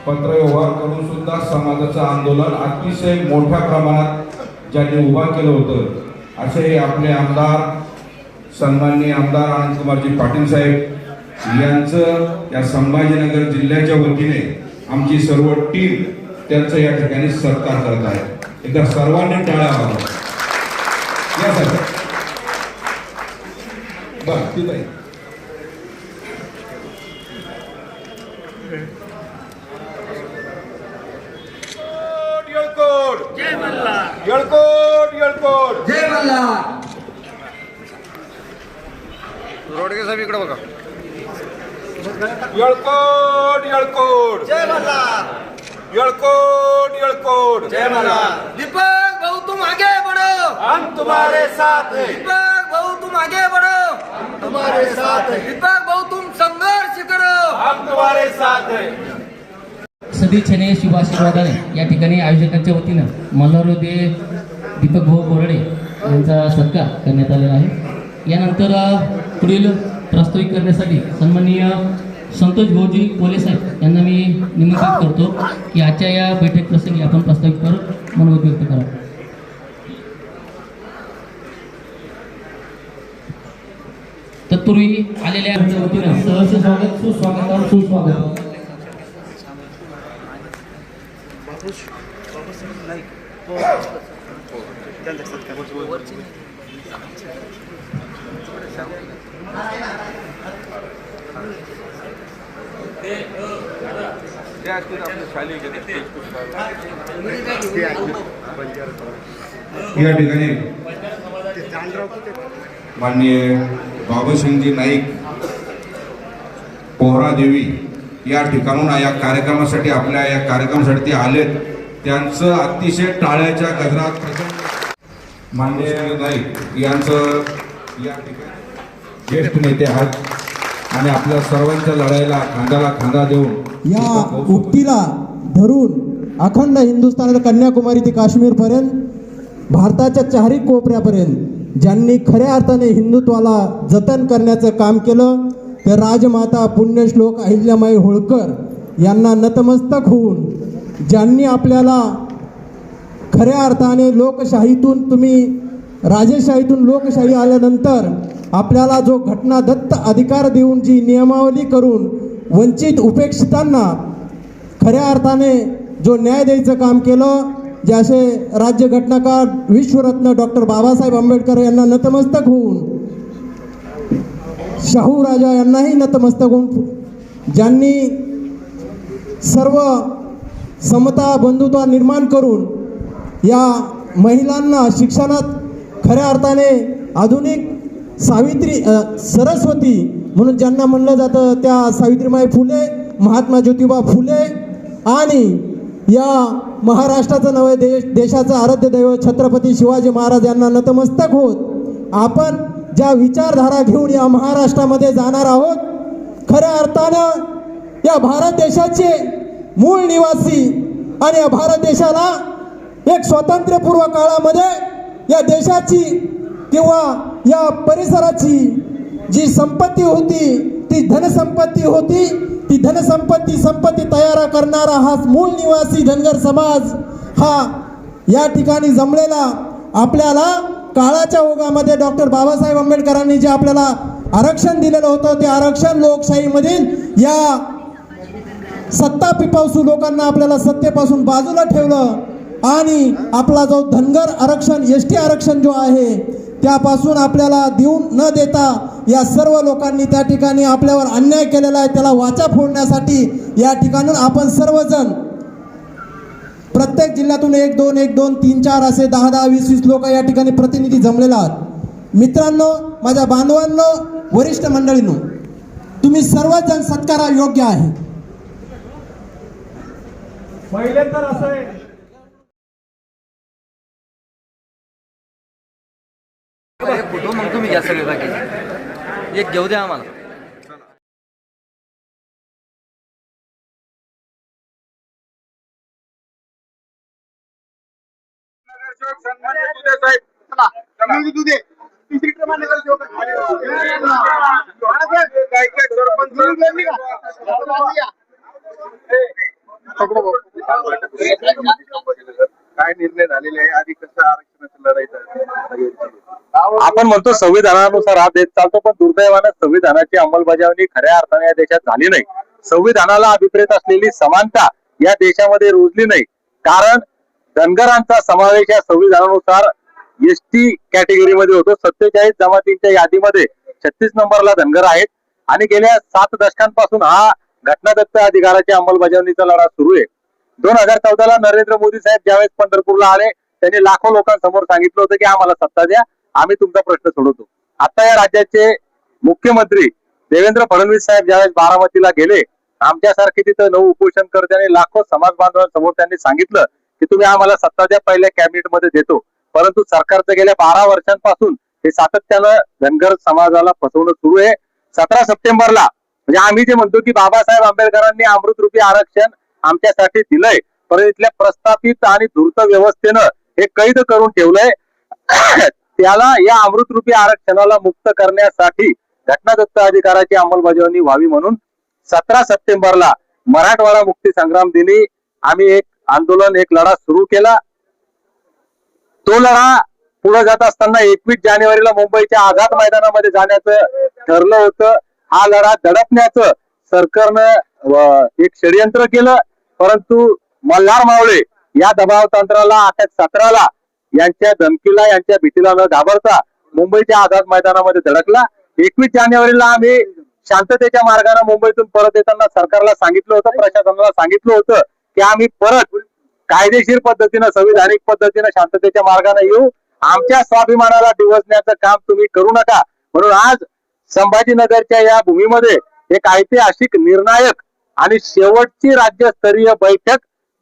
पत्रव्यवहार करून सुद्धा समाजाचं आंदोलन अतिशय मोठ्या प्रमाणात ज्यांनी उभा केलं होतं असे आपले आमदार सन्माननीय आमदार अनंतकुमारजी पाटील साहेब यांचं या संभाजीनगर जिल्ह्याच्या वतीने आमची सर्व टीम त्यांचं या ठिकाणी सत्कार करत आहे। एकदा सर्वांनी टाळ्या वाजवा यासाठी। बरं ठीक आहे। जय मल्हार येळकोट येळकोट जय मल्हार। रोडगे साहेब इकडे बघा। येळकोट येळकोट जय मल्हार। येळकोट येळकोट जय मल्हार। दीपक भाऊ तुम आगे बढ़ो, हम तुम्हारे साथ हैं। दीपक भाऊ तुम आगे बढ़ो, हम तुम्हारे साथ हैं। दीपक भाऊ तुम संघर्ष करो, हम तुम्हारे साथ हैं। सदिच्छेने शुभाशीर्वादाने या ठिकाणी आयोजकांच्या वतीनं मल्हाररोदे दीपक भाऊ बोर्डे यांचा सत्कार करण्यात आलेला आहे। यानंतर पुढील प्रास्ताविक करण्यासाठी सन्माननीय संतोष भाऊजी कोले साहेब यांना मी निमंत्रित करतो की आजच्या या बैठक प्रसंगी आपण प्रास्ताविक करून मनोगत व्यक्त करावं। तत्पूर्वी आलेल्या वतीनं सहर्ष स्वागत, सुस्वागत और सुस्वागत। या ठिकाणी माननीय बाबूसिंगजी नाईक पोहरा देवी या ठिकाणून या कार्यक्रमासाठी आपल्या या कार्यक्रमासाठी ते आलेत। त्यांचं अतिशय टाळ्याच्या गजरात प्रचंड माननीय नाईक यांचं या ठिकाणी ज्येष्ठ नेते आहेत आणि आपल्या सर्वांच्या लढाईला खांद्याला खांदा देऊन या उक्तीला धरून अखंड हिंदुस्थानात कन्याकुमारी ते काश्मीर पर्यंत भारताच्या चारही कोपऱ्यापर्यंत ज्यांनी खऱ्या अर्थाने हिंदुत्वाला जतन करण्याचं काम केलं ते राजमाता पुण्यश्लोक अहिल्यामाई होळकर यांना नतमस्तक होऊन ज्यांनी आपल्याला खऱ्या अर्थाने लोकशाहीतून तुम्ही राजेशाहीतून लोकशाही आल्यानंतर आपल्याला जो घटनादत्त अधिकार देऊन जी नियमावली करून वंचित उपेक्षितांना खऱ्या अर्थाने जो न्याय द्यायचं काम केलं, जसे राज्यघटनाकार विश्वरत्न डॉक्टर बाबासाहेब आंबेडकर यांना नतमस्तक होऊन शाहू राजा यांनाही नतमस्तक होऊन ज्यांनी सर्व समता बंधुत्व निर्माण करून या महिलांना शिक्षणात खऱ्या अर्थाने आधुनिक सावित्री सरस्वती म्हणून ज्यांना म्हणलं जातं त्या सावित्रीबाई फुले, महात्मा ज्योतिबा फुले आणि या महाराष्ट्राचं नवे देशाचं आराध्य दैवत छत्रपती शिवाजी महाराज यांना नतमस्तक होत आपण ज्या विचारधारा घेऊन या महाराष्ट्रामध्ये जाणार आहोत, खऱ्या अर्थानं या भारत देशाचे मूळ निवासी आणि या भारत देशाला एक स्वातंत्र्यपूर्व काळामध्ये या देशाची किंवा या परिसराची जी संपत्ती होती ती धनसंपत्ती होती, ती संपत्ती तयार करणारा हा मूळ निवासी धनगर समाज हा या ठिकाणी जमलेला आपल्याला काळाच्या ओघामध्ये डॉक्टर बाबासाहेब आंबेडकरांनी जे आपल्याला आरक्षण दिलेलं होतं ते आरक्षण लोकशाहीमधील या सत्ता पिपासू लोकांना आपल्याला सत्तेपासून बाजूला ठेवलं आणि आपला जो धनगर आरक्षण एसटी आरक्षण जो आहे त्यापासून आपल्याला देऊन न देता या सर्व लोकांनी त्या ठिकाणी आपल्यावर अन्याय केलेला आहे त्याला वाचा फोडण्यासाठी या ठिकाणून आपण सर्वजण प्रत्येक जिल्ह्यातून 1 2 1 2 3 4 असे 10 10 20 20 लोक या ठिकाणी प्रतिनिधी जमलेले आहात। मित्रांनो, माझ्या बांधवांनो, वरिष्ठ मंडळींनो, तुम्ही सर्वजण सत्कारा योग्य आहे। पहिले तर असं आहे फोटो मग तुम्ही घ्या सगळे बाकी एक घेऊ द्या आम्हाला। आपण म्हणतो संविधानानुसार हा देश चालतो, पण दुर्दैवानं संविधानाची अंमलबजावणी खऱ्या अर्थाने या देशात झाली नाही. संविधानाला अभिप्रेत असलेली समानता या देशामध्ये रुजली नाही. कारण धनगरांचा समावेश या संविधानानुसार एसटी कॅटेगरीमध्ये होतो. 47 जमातींच्या यादीमध्ये 36 नंबरला धनगर आहेत आणि गेल्या 7 दशकांपासून हा घटनादत्त अधिकाराच्या अंमलबजावणीचा लढा सुरू आहे. 2014ला नरेंद्र मोदी साहेब ज्यावेळेस पंढरपूरला आले त्यांनी लाखो लोकांसमोर सांगितलं होतं की आम्हाला सत्ता द्या, आम्ही तुमचा प्रश्न सोडवतो. आता या राज्याचे मुख्यमंत्री देवेंद्र फडणवीस साहेब ज्यावेळेस बारामतीला गेले, आमच्यासारखे तिथं 9 उपोषणकर्त्यांनी लाखो समाज बांधवांसमोर त्यांनी सांगितलं की तुम्ही आम्हाला सत्ता द्या, पहिल्या कॅबिनेटमध्ये देतो. परंतु सरकारचं गेल्या 12 वर्षांपासून हे सातत्यानं धनगर समाजाला फसवणं सुरू आहे. 17 सप्टेंबरला म्हणजे आम्ही जे म्हणतो की बाबासाहेब आंबेडकरांनी अमृतरूपी आरक्षण आमच्यासाठी दिलंय, परंतु इथल्या प्रस्थापित आणि धूर्त व्यवस्थेनं हे कैद करून ठेवलंय. त्याला या अमृतरूपी आरक्षणाला मुक्त करण्यासाठी घटनादत्त अधिकाराची अंमलबजावणी व्हावी म्हणून 17 सप्टेंबरला मराठवाडा मुक्ती संग्राम दिनी आम्ही एक आंदोलन, एक लढा सुरू केला. तो लढा पुढे जात असताना 21 जानेवारीला मुंबईच्या आझाद मैदानामध्ये जाण्याचं ठरलं होतं. हा लढा दडपण्याचं सरकारनं एक षडयंत्र केलं, परंतु मल्हार मावळे या दबाव तंत्राला, अटक 17ला यांच्या धमकीला, यांच्या भीतीला न घाबरता मुंबईच्या आझाद मैदानामध्ये धडकला. 21 जानेवारीला आम्ही शांततेच्या मार्गाने मुंबईतून परत येताना सरकारला सांगितलं होतं, प्रशासनाला सांगितलं होतं की आम्ही परत कायदेशीर पद्धतीनं, संविधानिक पद्धतीनं शांततेच्या मार्गाने येऊ. आमच्या स्वाभिमानाला डिवचण्याचं काम तुम्ही करू नका. म्हणून आज संभाजीनगरच्या या भूमीमध्ये एक ऐतिहासिक, निर्णायक आणि शेवटची राज्यस्तरीय बैठक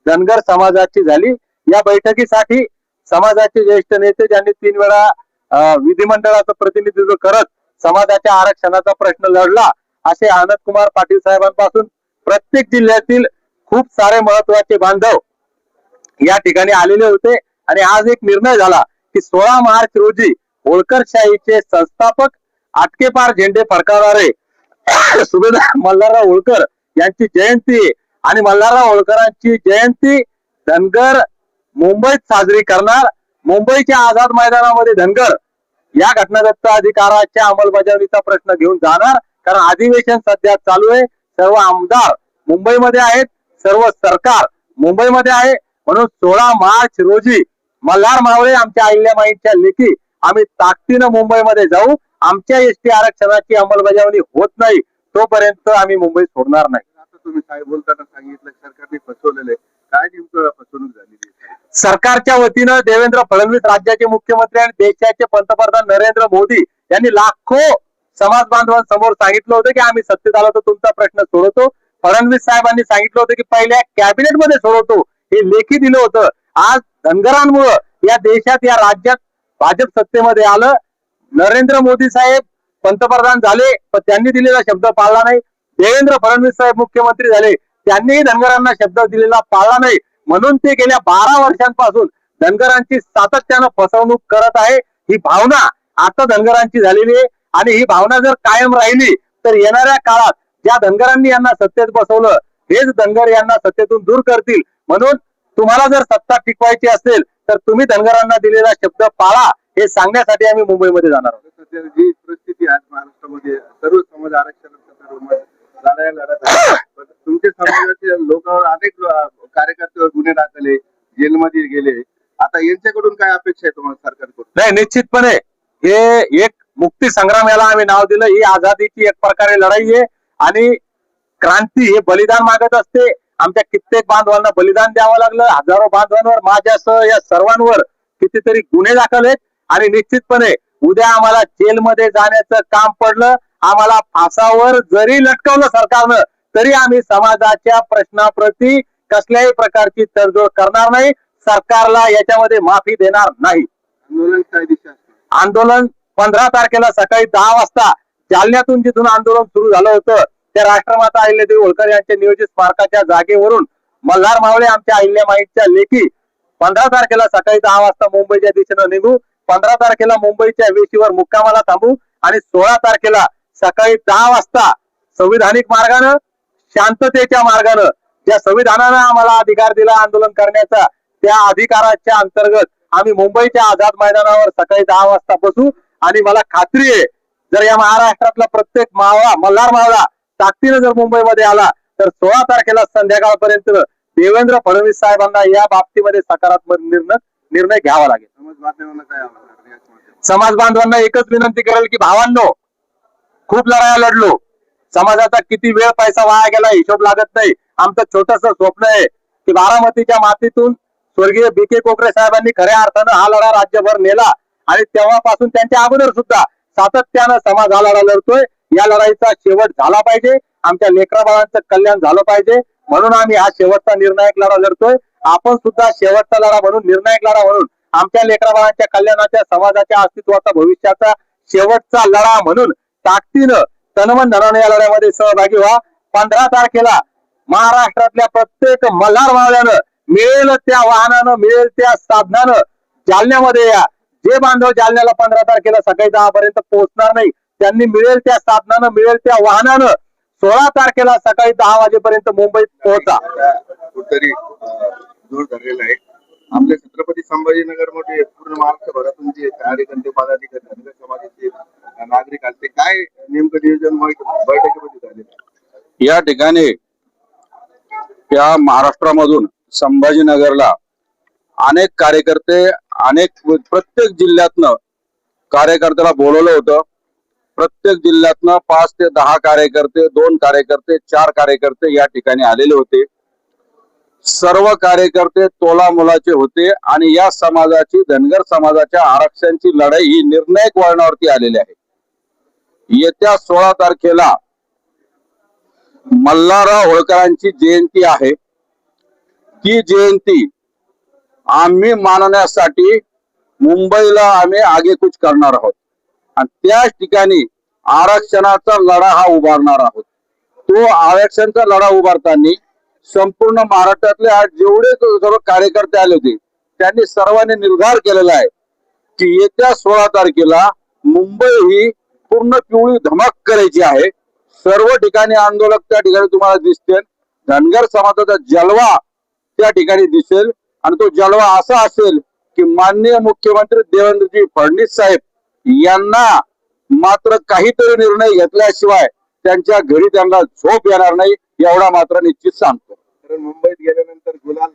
धनगर समाजाची झाली. या बैठकीसाठी समाजाचे ज्येष्ठ नेते ज्यांनी 3 वेळा विधिमंडळाचं प्रतिनिधित्व करत समाजाच्या आरक्षणाचा प्रश्न लढला, असे आनंद कुमार पाटील साहेबांपासून प्रत्येक जिल्ह्यातील खूप सारे महत्वाचे बांधव या ठिकाणी आलेले होते. आणि आज एक निर्णय झाला की 16 मार्च रोजी होळकरशाहीचे संस्थापक, आटकेपार झेंडे फडकावणारे सुभेदार मल्हारराव होळकर यांची जयंती आणि मल्हारराव होळकरांची जयंती धनगर मुंबईत साजरी करणार. मुंबईच्या आझाद मैदानामध्ये धनगर या घटनादत्त अधिकाराच्या अंमलबजावणीचा प्रश्न घेऊन जाणार. कारण अधिवेशन सध्या चालू आहे, सर्व आमदार मुंबईमध्ये आहेत, सर्व सरकार मुंबईमध्ये आहे. म्हणून 16 मार्च रोजी मल्हार मावळे, आमच्या अहिल्यामाईंच्या लेखी आम्ही ताकदीनं मुंबईमध्ये जाऊ. आमच्या एसटी आरक्षणाची अंमलबजावणी होत नाही तोपर्यंत आम्ही मुंबई सोडणार नाही. आता तुम्ही काय बोलताना सांगितलं सरकारने फसवलेलं आहे, काय नेमकं फसवणूक झालेली आहे? सरकारच्या वतीनं देवेंद्र फडणवीस राज्याचे मुख्यमंत्री आणि देशाचे पंतप्रधान नरेंद्र मोदी यांनी लाखो समाज बांधवांसमोर सांगितलं होतं की आम्ही सत्तेत आलो तर तुमचा प्रश्न सोडवतो. फडणवीस साहेबांनी सांगितलं होतं की पहिल्या कॅबिनेटमध्ये सोडवतो, हे लेखी दिलं होतं. आज धनगरांमुळे या देशात, या राज्यात भाजप सत्तेमध्ये आलं. नरेंद्र मोदी साहेब पंतप्रधान झाले, पण त्यांनी दिलेला शब्द पाळला नाही. देवेंद्र फडणवीस साहेब मुख्यमंत्री झाले, त्यांनीही धनगरांना शब्द दिलेला पाळला नाही. म्हणून ते गेल्या 12 वर्षांपासून धनगरांची सातत्यानं फसवणूक करत आहे. ही भावना आता धनगरांची झालेली आहे आणि ही भावना जर कायम राहिली तर येणाऱ्या काळात ज्या धनगरांनी यांना सत्तेत बसवलं, हेच धनगर यांना सत्तेतून दूर करतील. म्हणून तुम्हाला जर सत्ता टिकवायची असेल तर तुम्ही धनगरांना दिलेला शब्द पाळा, हे सांगण्यासाठी आम्ही मुंबईमध्ये जाणार आहोत. सध्या जी परिस्थिती आहे महाराष्ट्रामध्ये, सर्व समाज आरक्षणाचा लढायला लढत आहे. पण तुमच्या समाजाचे लोक, अनेक कार्यकर्त्यावर गुन्हे दाखल, जेलमध्ये गेले. आता यांच्याकडून काय अपेक्षा आहे तुम्हाला सरकारकडून? नाही, निश्चितपणे हे एक मुक्ती संग्राम याला आम्ही नाव दिलं. ही आझादीची एक प्रकारे लढाई आहे आणि क्रांती हे बलिदान मागत असते. आमच्या कित्येक बांधवांना बलिदान द्यावं लागलं. हजारो बांधवांवर, माझ्यासह या सर्वांवर कितीतरी गुन्हे दाखल आहेत आणि निश्चितपणे उद्या आम्हाला जेलमध्ये जाण्याचं काम पडलं, आम्हाला फासावर जरी लटकवलं सरकारनं, तरी आम्ही समाजाच्या प्रश्नाप्रती कसल्याही प्रकारची तडजोड करणार नाही. सरकारला याच्यामध्ये माफी देणार नाही. आंदोलन काय दिशा असते? आंदोलन 15 तारखेला सकाळी 10 वाजता जालन्यातून जिथून आंदोलन सुरू झालं होतं त्या राष्ट्रमाता अहिल्यादेवी होळकर यांच्या नियोजित स्मारकाच्या जागेवरून मल्हार मावळे, आमच्या अहिल्यामाईच्या लेखी 15 तारखेला सकाळी 10 वाजता मुंबईच्या दिशेनं निघू. 15 तारखेला मुंबईच्या वेशीवर मुक्कामाला थांबू आणि 16 तारखेला सकाळी 10 वाजता संविधानिक मार्गानं, शांततेच्या मार्गानं, ज्या संविधानानं आम्हाला अधिकार दिला आंदोलन करण्याचा, त्या अधिकाराच्या अंतर्गत आम्ही मुंबईच्या आझाद मैदानावर सकाळी 10 वाजता बसू आणि मला खात्री आहे जर या महाराष्ट्रातला प्रत्येक मावळा मल्हार मावळा ताकदीनं जर मुंबईमध्ये आला तर 16 तारखेला संध्याकाळपर्यंत देवेंद्र फडणवीस साहेबांना या बाबतीमध्ये सकारात्मक निर्णय घ्यावा लागेल. समाज माध्यमांना काय आव्हान करणार याच माध्यमातून? समाज बांधवांना एकच विनंती करेल की भावांनो, खूप लढाया लढलो, समाजाचा किती वेळ पैसा वाया गेला हिशोब लागत नाही. आमचं छोटस स्वप्न आहे की बारामतीच्या मातीतून स्वर्गीय बी.के. कोकरे साहेबांनी खऱ्या अर्थानं हा लढा राज्यभर नेला आणि तेव्हापासून त्यांच्या अगोदर सुद्धा सातत्यानं समाज हा लढा लढतोय. या लढाईचा शेवट झाला पाहिजे, आमच्या लेकरा बाळांचं कल्याण झालं पाहिजे, म्हणून आम्ही हा शेवटचा निर्णायक लढा लढतोय. आपण सुद्धा शेवटचा लढा म्हणून, निर्णायक लढा म्हणून, आमच्या लेकरा बाळांच्या कल्याणाच्या, समाजाच्या अस्तित्वाचा, भविष्याचा शेवटचा लढा म्हणून ताकदीनं तनमन धनानं या लढ्यामध्ये सहभागी व्हा. 15 तारखेला महाराष्ट्रातल्या प्रत्येक मल्हार मावळ्यानं मिळेल त्या वाहनानं, मिळेल त्या साधनानं जालन्यामध्ये या. जे बांधव जालन्याला 15 तारखेला सकाळी 10 पर्यंत पोहोचणार नाही त्यांनी मिळेल त्या साधनानं, मिळेल त्या वाहनानं 16 तारखेला सकाळी 10 वाजेपर्यंत मुंबईत पोहोचा. कुठतरी दूर धरलेला आहे. आपले छत्रपती संभाजीनगर मध्ये पूर्ण महाराष्ट्रभरातून जे कार्यकर्ते, पदाधिकारी, धनगर समाजाचे नागरिक आले, काय नेमकं नियोजन बैठकीमध्ये झाले? या ठिकाणी या महाराष्ट्रामधून संभाजीनगरला अनेक कार्यकर्ते, प्रत्येक जिल्ह्यातनं कार्यकर्त्याला बोलवलं होतं. प्रत्येक जिल्ह्यातनं 5 ते 10 कार्यकर्ते, 2 कार्यकर्ते, 4 कार्यकर्ते या ठिकाणी आलेले होते. सर्व कार्यकर्ते तोला मोलाचे होते आणि या समाजाची, धनगर समाजाच्या आरक्षणाची लढाई ही निर्णायक वळणावरती आलेली आहे. येत्या 16 तारखेला मल्हारराव होळकरांची जयंती आहे. ती जयंती आम्ही मानण्यासाठी मुंबईला आम्ही आगेकूच करणार आहोत आणि त्याच ठिकाणी आरक्षणाचा लढा हा उभारणार आहोत. तो आरक्षणाचा लढा उभारताना संपूर्ण महाराष्ट्रातले आज जेवढे सर्व कार्यकर्ते आले होते त्यांनी सर्वांनी निर्धार केलेला आहे की येत्या 16 तारखेला मुंबई ही पूर्ण पिवळी धमक करायची आहे. सर्व ठिकाणी आंदोलक त्या ठिकाणी तुम्हाला दिसतील. धनगर समाजाचा जलवा त्या ठिकाणी दिसेल आणि तो जलवा असा असेल की माननीय मुख्यमंत्री देवेंद्रजी फडणवीस साहेब यांना मात्र काहीतरी निर्णय घेतल्याशिवाय त्यांच्या घरी त्यांना झोप येणार नाही, एवढा मात्र निश्चित सांगतो. कारण मुंबईत गेल्यानंतर गुलाल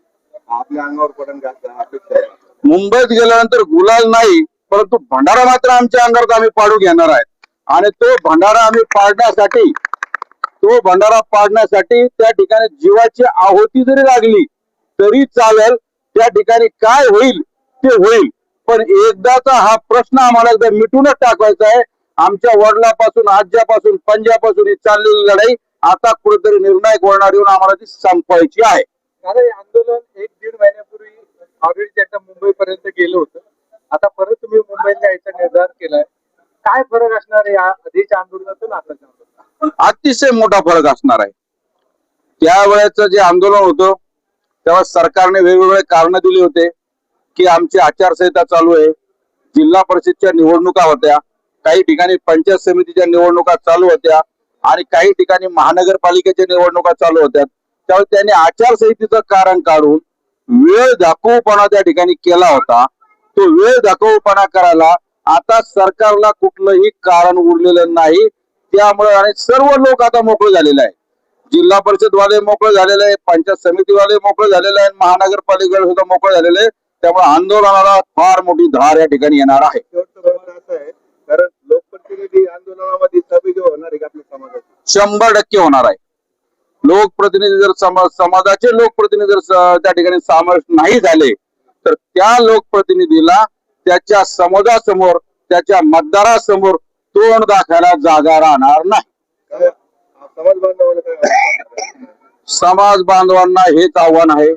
आपल्या अंगावर पडून अपेक्षा आहे. मुंबईत गेल्यानंतर गुलाल नाही परंतु भंडारा मात्र आमच्या अंगावर आम्ही पाडू घेणार आहे आणि तो भंडारा आम्ही पाडण्यासाठी त्या ठिकाणी जीवाची आहुती जरी लागली तरी चालेल. त्या ठिकाणी काय होईल ते होईल, पण एकदाचा हा प्रश्न आम्हाला एकदा मिटूनच टाकायचा आहे. आमच्या वडिलापासून, आज्यापासून, पंजापासून ही चाललेली लढाई आता कुठेतरी निर्णायक वळणावर येऊन आम्हाला ती संपवायची आहे. आंदोलन 1-1.5 महिन्यापूर्वी ऑलरेडी एकदा मुंबईपर्यंत गेलं होतं. आता परत तुम्ही मुंबईला यायचा निर्धार केलाय. काय फरक असणार आहे या आधीच्या आंदोलनातून आताच्या आंदोलनात? अतिशय मोठा फरक असणार आहे. त्यावेळेचं जे आंदोलन होतं तेव्हा सरकारने वेगवेगळे कारण दिले होते की आमची आचारसंहिता चालू आहे, जिल्हा परिषदच्या निवडणुका होत्या, काही ठिकाणी पंचायत समितीच्या निवडणुका चालू होत्या आणि काही ठिकाणी महानगरपालिकेच्या निवडणुका चालू होत्या. त्यावेळी त्यांनी आचारसंहितेचं कारण काढून वेळ दाखवूपणा त्या ठिकाणी केला होता. तो वेळ दाखवूपणा करायला आता सरकारला कुठलंही कारण उरलेलं नाही. त्यामुळे आणि सर्व लोक आता मोकळे झालेले आहे. जिल्हा परिषद वाले मोकळे झालेले आहे, पंचायत समितीवाले मोकळे झालेले आहेत, महानगरपालिका सुद्धा मोकळे झालेले आहेत. त्यामुळे आंदोलनाला फार मोठी धार या ठिकाणी येणार आहे. शेवटचं प्रश्न असा आहे, कारण लोकप्रतिनिधी आंदोलनामध्ये सहभागी होणार आहे का आपल्या समाजाचे? 100% होणार आहे. लोकप्रतिनिधी जर समाजाचे लोकप्रतिनिधी जर त्या ठिकाणी समावेश नाही झाले तर त्या लोकप्रतिनिधीला त्याच्या समाजासमोर, त्याच्या मतदारासमोर तोंड दाखवायला जागा राहणार नाही. काय समाज बांधवांना काय आव्हान? समाज बांधवांना हेच आव्हान आहे,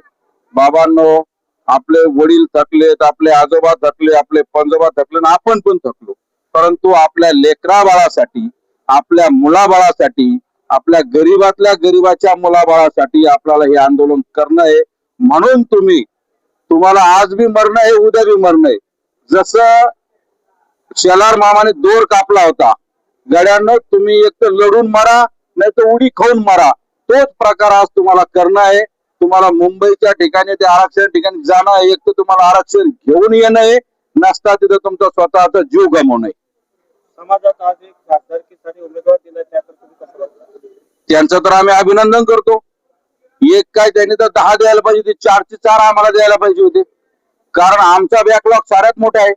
बाबांनो, आपले वडील थकलेत, आपले आजोबा थकले, आपले पंजोबा थकले, आपण पण थकलो, परंतु आपल्या लेकरा बाळासाठी, आपल्या मुलाबाळासाठी, आपल्या गरीबातल्या गरीबाच्या मुलाबाळासाठी आपल्याला हे आंदोलन करणं आहे. म्हणून तुम्हाला आज बी मरणं आहे, उद्या बी मरणं आहे. जसं शेलार मामाने दोर कापला होता, गड्यांनो तुम्ही एक तर लढून मारा नाही तर उडी खाऊन मारा, तोच प्रकार आज तुम्हाला करणं आहे. तुम्हाला मुंबईच्या ठिकाणी त्या आरक्षण ठिकाणी जाणं आहे, एक तर तुम्हाला आरक्षण घेऊन येणं आहे, नसता तिथं तुमचा स्वतःचा जीव गमवणं आहे. समाजात आज एक खासदारकीसाठी उमेदवार दिला त्याकडे तुम्ही कसं बघता? त्यांचं तर आम्ही अभिनंदन करतो. एक काय त्यांनी तर 10 द्यायला पाहिजे होते, 4चे 4 आम्हाला द्यायला पाहिजे होते. कारण आमचा बॅकलॉग साऱ्यात मोठा आहे.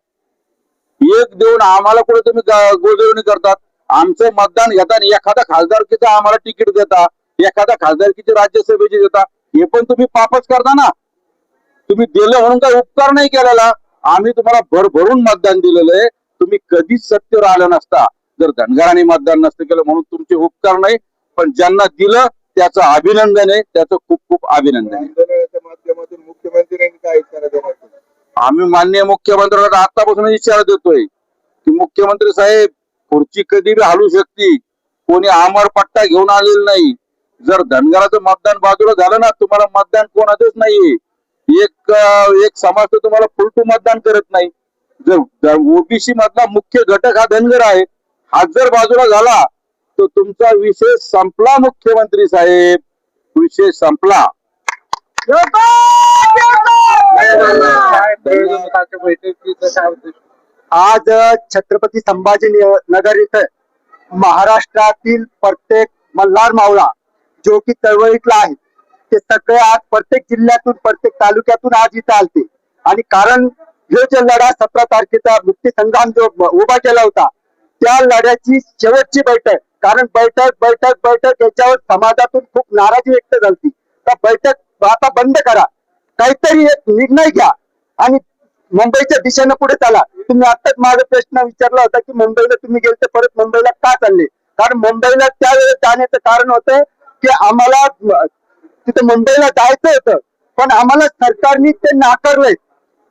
एक देऊन आम्हाला कुठे तुम्ही गोजवणी करतात. आमचं मतदान घेता आणि एखादा खासदारकीचं आम्हाला तिकीट देता, एखादा खासदारकीचे राज्यसभेचे देता, हे पण तुम्ही पापच करता ना. तुम्ही दिलं म्हणून काही उपकार नाही केलेला. आम्ही तुम्हाला भरभरून मतदान दिलेलं आहे. तुम्ही कधीच सत्तेवर आला नसता जर धनगरांनी मतदान नसतं केलं म्हणून तुमचे उपकार नाही. पण ज्यांना दिलं त्याचं अभिनंदन आहे, त्याचं खूप खूप अभिनंदन आहे. आंदोलनाच्या माध्यमातून मुख्यमंत्र्यांनी काय इशारा देणार? आम्ही माननीय मुख्यमंत्र्यांना आतापासून इशारा देतोय की मुख्यमंत्री साहेब, खुर्ची कधी बी हलू शकते. कोणी आमर पट्टा घेऊन आलेलं नाही. जर धनगराचं मतदान बाजूला झालं ना, तुम्हाला मतदान कोणाचंच नाहीये. एक समाज तर तुम्हाला फुलटू मतदान करत नाही. जर ओबीसी मधला मुख्य घटक हा धनगर आहे, हा जर बाजूला झाला तर तुमचा विषय संपला मुख्यमंत्री साहेब, विषय संपला. आज छत्रपती संभाजी नगर इथं महाराष्ट्रातील प्रत्येक मल्हार मावळा जो की चळवळीतला आहे ते सगळे आज प्रत्येक जिल्ह्यातून प्रत्येक तालुक्यातून आज इथं आलते. आणि कारण हे जो लढा 17 तारखेचा मुक्ती संग्राम जो उभा केला होता त्या लढ्याची शेवटची बैठक, कारण बैठक याच्यावर समाजातून खूप नाराजी व्यक्त झाली. तर बैठक आता बंद करा, काहीतरी एक निर्णय घ्या आणि मुंबईच्या दिशेनं पुढे चाला. तुम्ही आताच माझा प्रश्न विचारला होता की मुंबईला तुम्ही गेले तर परत मुंबईला का चालले? कारण मुंबईला त्यावेळेस जाण्याचं कारण होतं की आम्हाला तिथे मुंबईला जायचं होतं, पण आम्हाला सरकारने ते नाकारलंय.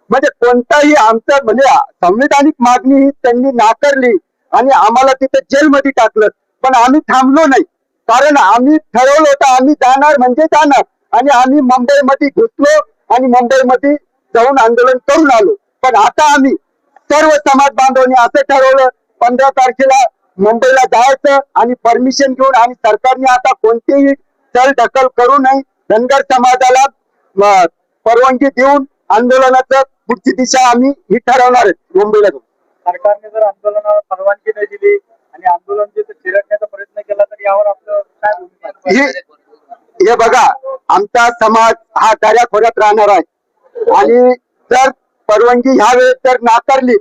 म्हणजे कोणताही आमचं म्हणजे संविधानिक मागणी ही त्यांनी नाकारली आणि आम्हाला तिथे जेलमध्ये टाकलं. पण आम्ही थांबलो नाही, कारण आम्ही ठरवलं होतं आम्ही जाणार म्हणजे जाणार. आणि आम्ही मुंबईमध्ये घुसलो आणि मुंबईमध्ये जाऊन आंदोलन करून आलो. पण आता आम्ही सर्व समाज बांधवांनी असं ठरवलं 15 तारखेला मुंबईला जायचं आणि परमिशन घेऊन, आणि सरकारने आता कोणतीही चल ढकल करू नये. धनगर समाजाला परवानगी देऊन आंदोलनाचं पुढची दिशा आम्ही ही ठरवणार आहे मुंबईला जाऊन. सरकारने जर आंदोलनाला परवानगी नाही दिली आणि आंदोलन जे चिरडण्याचा प्रयत्न केला तर यावर आपलं काय भूमिका? हे बघा, आमचा समाज हा दऱ्याखोऱ्यात राहणार आहे आणि जर परवानगी ह्या वेळेस जर नाकारली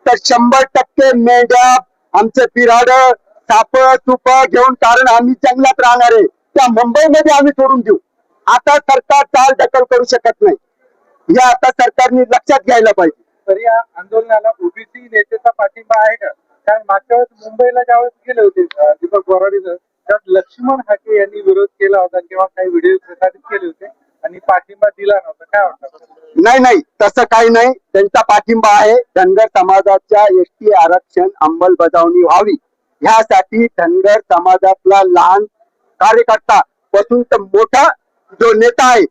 तर 100% मेंढ्या, आमचे बिराड, साप तुप घेऊन, कारण आम्ही जंगलात राहणार आहे, त्या मुंबईमध्ये आम्ही सोडून देऊ. आता सरकार चाल ढकल करू शकत नाही, हे आता सरकारने लक्षात घ्यायला पाहिजे. तरी या आंदोलनाला ओबीसी नेतेचा पाठिंबा आहे का? कारण मागच्या वेळेस मुंबईला ज्यावेळेस गेले होते दीपक बोराडे, त्यात लक्ष्मण हाके यांनी विरोध केला होता किंवा काही व्हिडिओ प्रसारित केले होते आणि पाठिंबा दिला नव्हता. काय वाटतं? नाही, तसं काही नाही. त्यांचा पाठिंबा आहे. धनगर समाजाच्या एसटी आरक्षण अंमलबजावणी व्हावी ह्यासाठी धनगर समाजातला लहान कार्यकर्ता पासून तर मोठा जो नेता आहे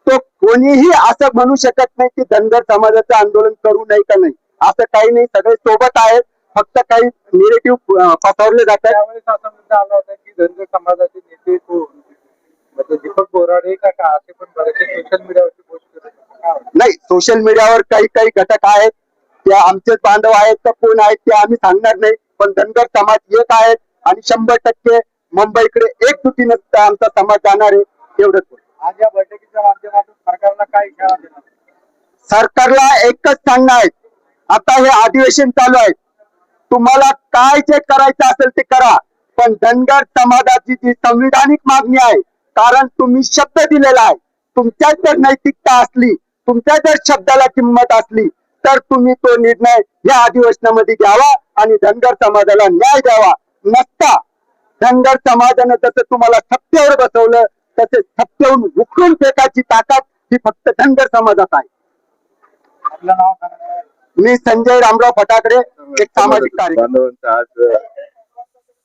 तो कोणीही असं म्हणू शकत नाही की धनगर समाजाचं आंदोलन करू नये का नाही. असं काही नाही, सगळे सोबत आहेत. फक्त काही निगेटिव्ह पसरले जातात. त्यावेळेस असा मुद्दा आला होता की धनगर समाजाचे नेते कोण, म्हणजे दीपक बोराडे का असे पण बरेचसे सोशल मीडियावरती पोस्ट करतात. नाही, सोशल मीडियावर काही घटक आहेत, ते आमचेच बांधव आहेत तर कोण आहेत ते आम्ही सांगणार नाही. पण धनगर समाज एक आहेत आणि 100% मुंबईकडे एकजुटीनं आमचा समाज जाणार आहे, एवढंच. आज या बैठकीच्या माध्यमातून सरकारला काय इशारा देणार? सरकारला एकच सांगणं आहे, आता हे अधिवेशन चालू आहे, तुम्हाला काय जे करायचं असेल ते करा, पण धनगर समाजाची जी संविधानिक मागणी आहे, कारण तुम्ही शब्द दिलेला आहे, तुमच्यात जर नैतिकता असली, तुमच्या जर शब्दाला किंमत असली तर तुम्ही तो निर्णय या अधिवेशनामध्ये घ्यावा आणि धनगर समाजाला न्याय द्यावा. नसता धनगर समाजानं जसं तुम्हाला सत्तेवर बसवलं तसे सत्तेवरून उकळून फेकायची ताकद ही फक्त धनगर समाजात आहे. आपलं नाव सांगा. मी संजय रामराव फटाकडे, एक सामाजिक कार्यकर्ता. बांधवांचा आज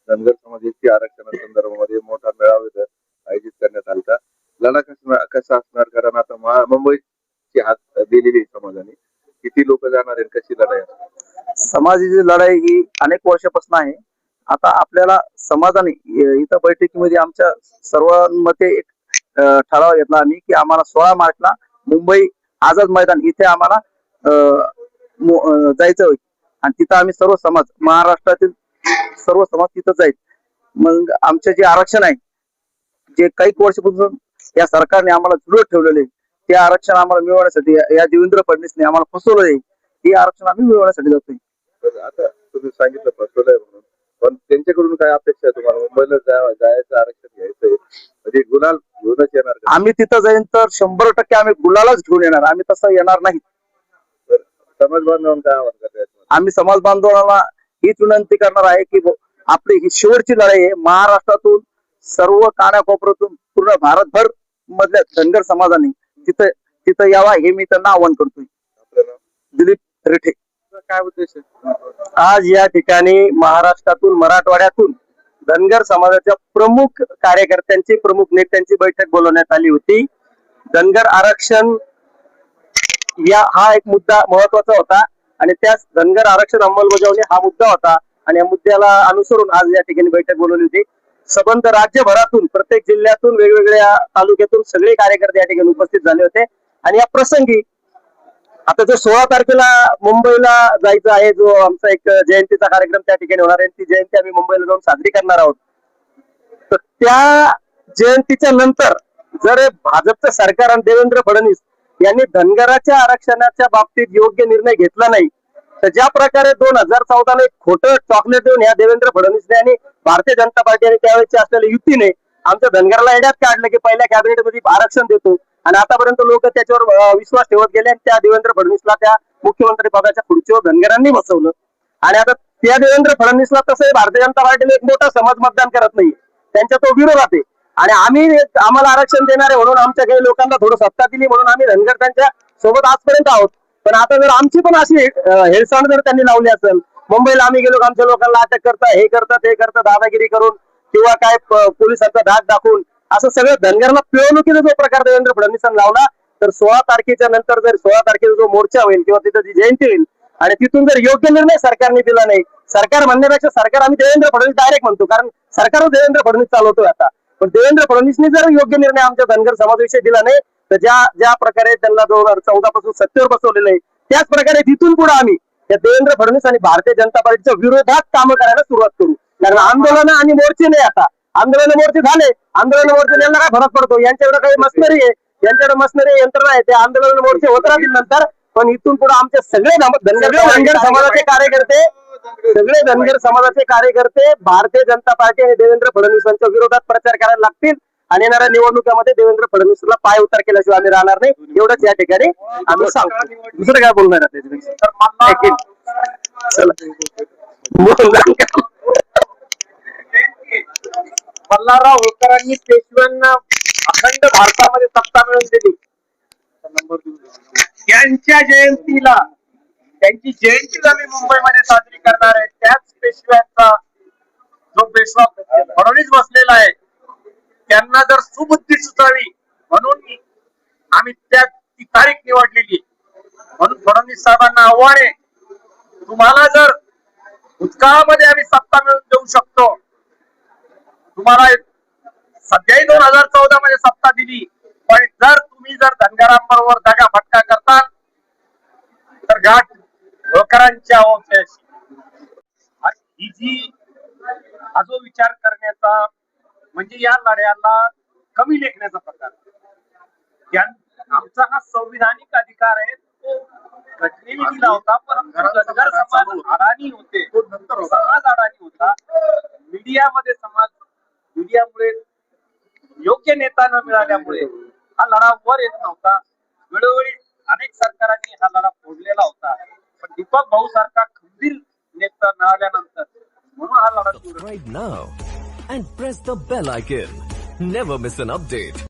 धनगर समाजाची आरक्षणासंदर्भामध्ये मोठा मेळावा आयोजित करण्यात आला. लढा कसा असणार? कारण आता मुंबईची हात दिलेली समाजाने, किती लोक जाणार आहेत, कशी लढाई असणार? समाजाची लढाई ही अनेक वर्षापासून आहे. आता आपल्याला समाजाने इथं बैठकीमध्ये आमच्या सर्वांमध्ये एक ठराव घेतला आम्ही की आम्हाला 16 मार्चला मुंबई आझाद मैदान इथे आम्हाला जायचं होतं आणि तिथं आम्ही सर्व समाज, महाराष्ट्रातील सर्व समाज तिथंच आहेत. मग आमचे जे आरक्षण आहे, जे काही वर्षापासून या सरकारने आम्हाला जुळवत ठेवलेले, ते आरक्षण आम्हाला मिळवण्यासाठी या देवेंद्र फडणवीसने आम्हाला फसवलंय. हे आरक्षण आम्ही मिळवण्यासाठी जातोय. तर आता तुम्ही सांगितलं फसवलंय म्हणून, पण त्यांच्याकडून काय अपेक्षा आहे तुम्हाला? मुंबईला जायचं आरक्षण घ्यायचंय म्हणजे गुलाल घेऊनच येणार का? आम्ही तिथं जाईन तर 100% आम्ही गुलालच घेऊन येणार. आम्ही तसं येणार नाही. तर समाज बांधवांना काय आवाहन करतायत? आम्ही समाज बांधवांना हीच विनंती करणार आहे की आपली ही शेवटची लढाई आहे. महाराष्ट्रातून सर्व कानाकोपऱ्यातून पूर्ण भारतभर मधल्या धनगर समाजाने तिथं यावा, हे मी त्यांना आवाहन करतोय. आपलं नाव? दिलीप रेठे. काय उद्देश आहे? आज या ठिकाणी महाराष्ट्रातून, मराठवाड्यातून धनगर समाजाच्या प्रमुख कार्यकर्त्यांची, प्रमुख नेत्यांची बैठक बोलवण्यात आली होती. धनगर आरक्षण हा एक मुद्दा महत्वाचा होता आणि त्याच धनगर आरक्षण अंमलबजावणी हा मुद्दा होता आणि या मुद्द्याला अनुसरून आज या ठिकाणी बैठक बोलवली होती. संबंध राज्यभरातून, प्रत्येक जिल्ह्यातून, वेगवेगळ्या तालुक्यातून सगळे कार्यकर्ते या ठिकाणी उपस्थित झाले होते. आणि या प्रसंगी आता जो 16 तारखेला मुंबईला जायचं आहे, जो आमचा एक जयंतीचा कार्यक्रम त्या ठिकाणी होणार आहे, ती जयंती आम्ही मुंबईला जाऊन साजरी करणार आहोत. तर त्या जयंतीच्या नंतर जर भाजपचं सरकार आणि देवेंद्र फडणवीस यांनी धनगराच्या आरक्षणाच्या बाबतीत योग्य निर्णय घेतला नाही, तर ज्या प्रकारे 2014ला एक खोटं चॉकलेट देऊन या देवेंद्र फडणवीसने आणि भारतीय जनता पार्टी आणि त्यावेळेची असलेल्या युतीने आमच्या धनगराला एड्यात काढलं की पहिल्या कॅबिनेटमध्ये आरक्षण देतो, आणि आतापर्यंत लोक त्याच्यावर विश्वास ठेवत गेले आणि त्या देवेंद्र फडणवीसला त्या मुख्यमंत्री पदाच्या खुर्चीवर धनगरांनी बसवलं. आणि आता त्या देवेंद्र फडणवीसला तसं भारतीय जनता पार्टीने एक मोठा समाज मतदान करत नाही, त्यांच्या तो विरोधात आहे. आणि आम्हाला आरक्षण देणारे म्हणून आमच्या काही लोकांना थोडं सत्ता दिली म्हणून आम्ही धनगर त्यांच्या सोबत आजपर्यंत आहोत. पण आता जर आमची पण अशी हेळसांड जर त्यांनी लावली असेल, मुंबईला आम्ही गेलो आमच्या लोकांना अटक करता, हे करतात, हे करतात, दादागिरी करून किंवा काय पोलिसांचा धाक दाखवून असं सगळं धनगरांना पिळवणुकीचा जो प्रकार देवेंद्र फडणवीसांनी लावला, तर 16 तारखेच्या नंतर जर 16 तारखेचा जो मोर्चा होईल किंवा तिथं जी जयंती होईल आणि तिथून जर योग्य निर्णय सरकारने दिला नाही, सरकार म्हणण्यापेक्षा सरकार आम्ही देवेंद्र फडणवीस डायरेक्ट म्हणतो, कारण सरकारच देवेंद्र फडणवीस चालवतोय आता. पण देवेंद्र फडणवीसने जर योग्य निर्णय आमच्या धनगर समाजाविषयी दिला नाही, तर ज्या प्रकारे त्यांना 2014 पासून सत्तेवर बसवलेलं आहे, त्याच प्रकारे तिथून पुढे आम्ही त्या देवेंद्र फडणवीस आणि भारतीय जनता पार्टीच्या विरोधात कामं करायला सुरुवात करू. कारण आंदोलन आणि मोर्चे नाही, आता आंदोलन मोर्चे झाले, आंदोलन मोर्चे यांना काय फरक पडतो? यांच्याकडे काही मशनरी आहे, यांच्याकडे मशनरी यंत्रणा आहे, ते आंदोलन मोर्चे होत राहतील नंतर. पण इथून पुढे आमचे सगळे धनगर समाजाचे कार्यकर्ते, सगळे धनगर समाजाचे कार्यकर्ते भारतीय जनता पार्टी आणि देवेंद्र फडणवीसांच्या विरोधात प्रचार करायला लागतील आणि येणाऱ्या निवडणुकीमध्ये देवेंद्र फडणवीसला पाय उतार केल्याशिवाय आम्ही राहणार नाही, एवढंच या ठिकाणी आम्ही सांगतो. दुसरं काय बोलणार आहे? मल्हारराव होळकरांनी पेशव्यांना अखंड भारतामध्ये सत्ता मिळवून दिली. त्यांच्या जयंतीला, त्यांची जयंतीच आम्ही मुंबईमध्ये साजरी करणार आहे. त्याच पेशव्यांचा जो पेशवा फडणवीस बसलेला आहे, त्यांना जर सुबुद्धी सुचावी म्हणून आम्ही ती तारीख निवडलेली. म्हणून फडणवीस साहेबांना आव्हान आहे, तुम्हाला जर भूतकाळामध्ये आम्ही सत्ता मिळवून देऊ शकतो, तुम्हाला सध्याही 2014 मध्ये सत्ता दिली, पण जर तुम्ही धनगरांबरोबर दगा फटका करताल तर गाठ होळकरांच्या हा जो विचार करण्याचा म्हणजे या लढ्याला कमी लेखण्याचा प्रकार, आमचा हा संविधानिक अधिकार आहे, तो घटनेने दिला होता. परंतु धनगर समाज अडाणी होते, समाज अडाणी होता. मीडियामुळे योग्य नेता न मिळाल्यामुळे हा लढा वर येत नव्हता. वेळोवेळी अनेक सरकारांनी हा लढा फोडलेला होता, पण दीपक भाऊ सारखा खंबीर नेता मिळाल्यानंतर म्हणून हा लढा सुरू. Subscribe now and press the bell icon. Never miss an update.